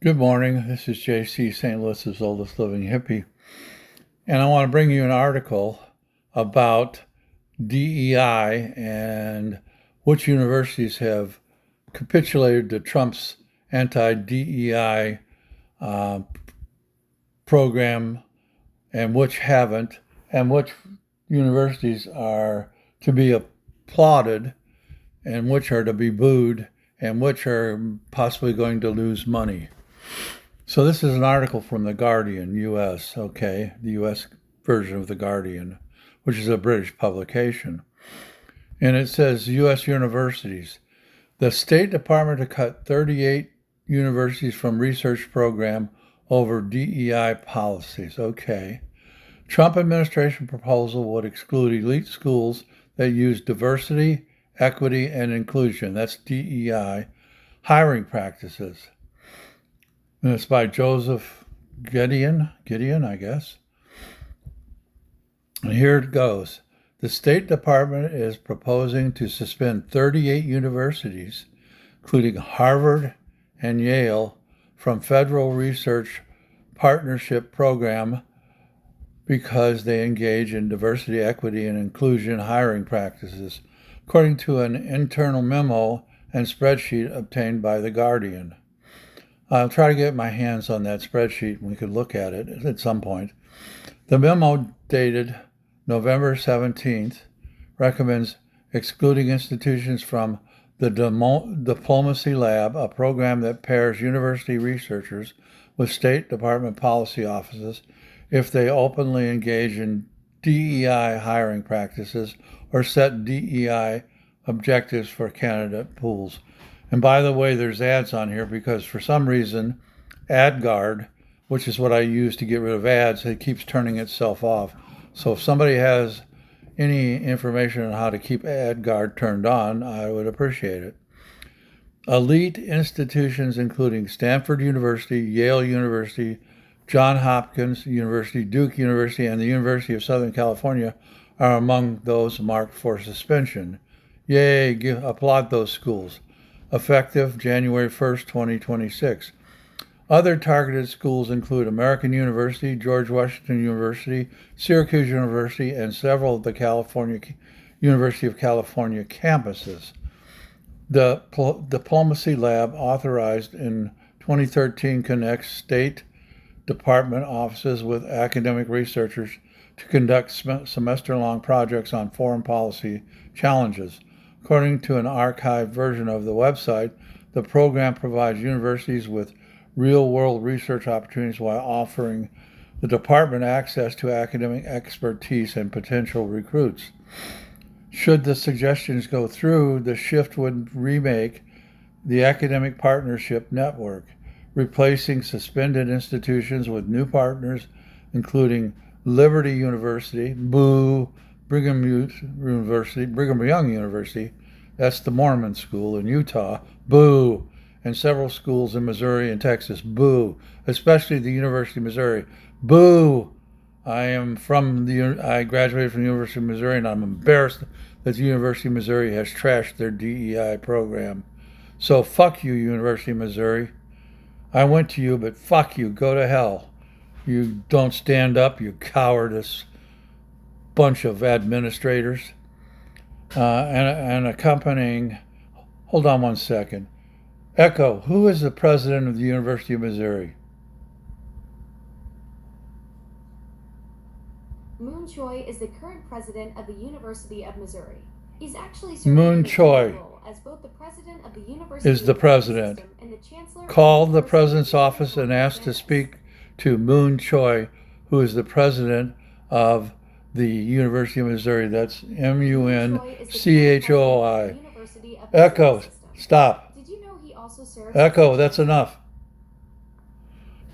Good morning. This is JC, St. Louis's oldest living hippie. And I want to bring you an article about DEI and which universities have capitulated to Trump's anti DEI uh, program and which haven't, and which universities are to be applauded and which are to be booed and which are possibly going to lose money. So this is an article from The Guardian, U.S., okay, the U.S. version of The Guardian, which is a British publication. And it says U.S. universities. The State Department to cut 38 universities from research program over DEI policies. Okay. Trump administration proposal would exclude elite schools that use diversity, equity, and inclusion. That's DEI hiring practices. And it's by Joseph Gideon, I guess. And here it goes. The State Department is proposing to suspend 38 universities, including Harvard and Yale, from federal research partnership program because they engage in diversity, equity, and inclusion hiring practices, according to an internal memo and spreadsheet obtained by The Guardian. I'll try to get my hands on that spreadsheet and we could look at it at some point. The memo dated November 17th recommends excluding institutions from the Diplomacy Lab, a program that pairs university researchers with State Department policy offices if they openly engage in DEI hiring practices or set DEI objectives for candidate pools. And by the way, there's ads on here because for some reason, AdGuard, which is what I use to get rid of ads, it keeps turning itself off. So if somebody has any information on how to keep AdGuard turned on, I would appreciate it. Elite institutions including Stanford University, Yale University, Johns Hopkins University, Duke University, and the University of Southern California are among those marked for suspension. Yay, applaud those schools. Effective January 1st, 2026. Other targeted schools include American University, George Washington University, Syracuse University, and several of the University of California campuses. The Diplomacy Lab, authorized in 2013, connects State Department offices with academic researchers to conduct semester-long projects on foreign policy challenges. According to an archived version of the website, the program provides universities with real-world research opportunities while offering the department access to academic expertise and potential recruits. Should the suggestions go through, the shift would remake the academic partnership network, replacing suspended institutions with new partners, including Liberty University, boo, Brigham Young University, that's the Mormon school in Utah, boo, and several schools in Missouri and Texas, boo, especially the University of Missouri, boo. I graduated from the University of Missouri, and I'm embarrassed that the University of Missouri has trashed their DEI program. So fuck you, University of Missouri. I went to you, but fuck you, go to hell. You don't stand up, you cowardice bunch of administrators. And accompanying, hold on one second. Echo, who is the president of the University of Missouri? Moon Choi is the current president of the University of Missouri. He's actually Moon Choi as both the president of the University is the president. And the chancellor. Call the president's office and ask to speak to Moon Choi, who is the president of the University of Missouri. That's MUNCHOI. Echo, stop. Did you know he also serves? Echo, that's enough.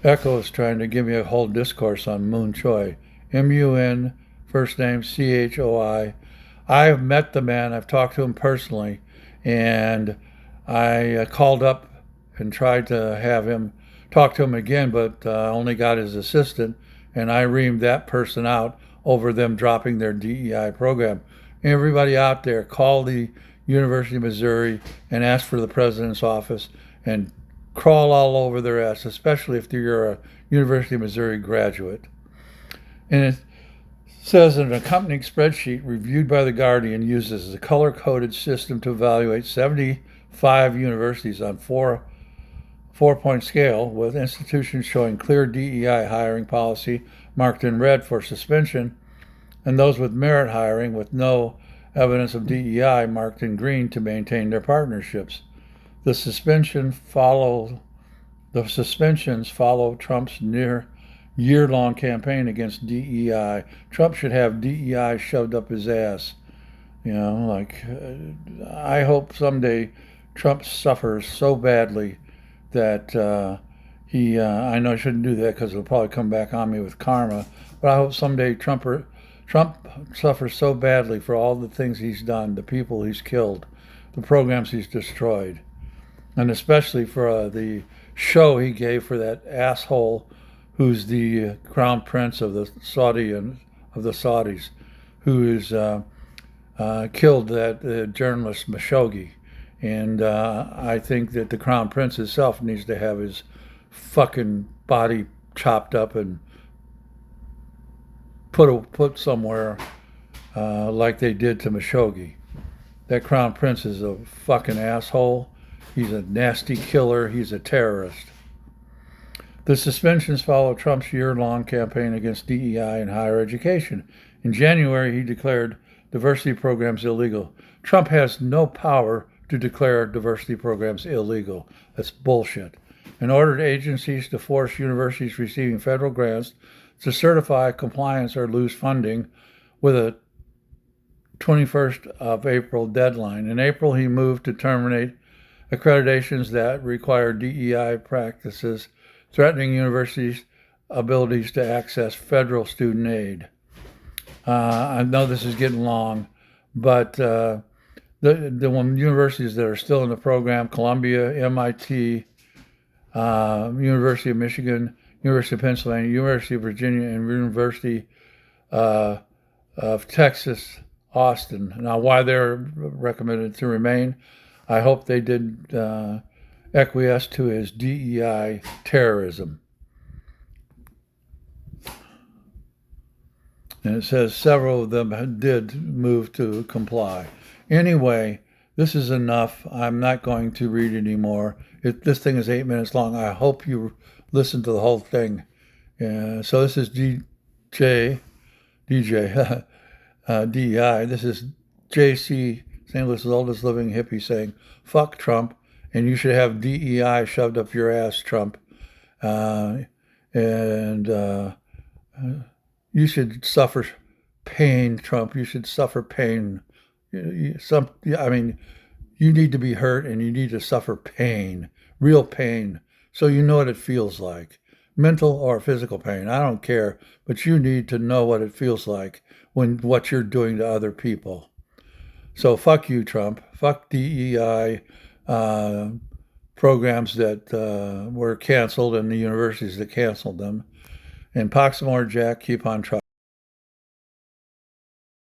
Echo is trying to give me a whole discourse on Moon Choi. MUN, first name CHOI. I've met the man. I've talked to him personally, and I called up and tried to have him talk to him again, but only got his assistant, and I reamed that person out over them dropping their DEI program. Everybody out there, call the University of Missouri and ask for the president's office and crawl all over their ass, especially if you're a University of Missouri graduate. And it says an accompanying spreadsheet reviewed by The Guardian uses a color-coded system to evaluate 75 universities on four-point scale, with institutions showing clear DEI hiring policy marked in red for suspension, and those with merit hiring with no evidence of DEI marked in green to maintain their partnerships. The suspensions follow Trump's year-long campaign against DEI. Trump should have DEI shoved up his ass. I hope someday Trump suffers so badly that I know I shouldn't do that because it'll probably come back on me with karma, but I hope someday Trump suffers so badly for all the things he's done, the people he's killed, the programs he's destroyed, and especially for the show he gave for that asshole who's the crown prince of the Saudis, who is killed that journalist Khashoggi. And I think that the crown prince himself needs to have his fucking body chopped up and put somewhere like they did to Khashoggi. That crown prince is a fucking asshole. He's a nasty killer. He's a terrorist. The suspensions follow Trump's year-long campaign against DEI in higher education. In January, he declared diversity programs illegal. Trump has no power to declare diversity programs illegal. That's bullshit. And ordered agencies to force universities receiving federal grants to certify compliance or lose funding with a 21st of April deadline. In April, he moved to terminate accreditations that require DEI practices, threatening universities' abilities to access federal student aid. I know this is getting long, but the universities that are still in the program: Columbia, MIT, University of Michigan, University of Pennsylvania, University of Virginia, and University of Texas, Austin. Now, why they're recommended to remain, I hope they did acquiesce to his DEI terrorism. And it says several of them did move to comply. Anyway, this is enough. I'm not going to read anymore. This thing is 8 minutes long. I hope you listen to the whole thing. So this is DJ, DEI. This is JC, St. Louis' oldest living hippie, saying, fuck Trump, and you should have DEI shoved up your ass, Trump. You should suffer pain, Trump. You should suffer pain. You need to be hurt and you need to suffer pain, real pain, so you know what it feels like. Mental or physical pain, I don't care, but you need to know what it feels like when what you're doing to other people. So fuck you, Trump. Fuck DEI programs that were canceled and the universities that canceled them. And Poxamore Jack, keep on trucking.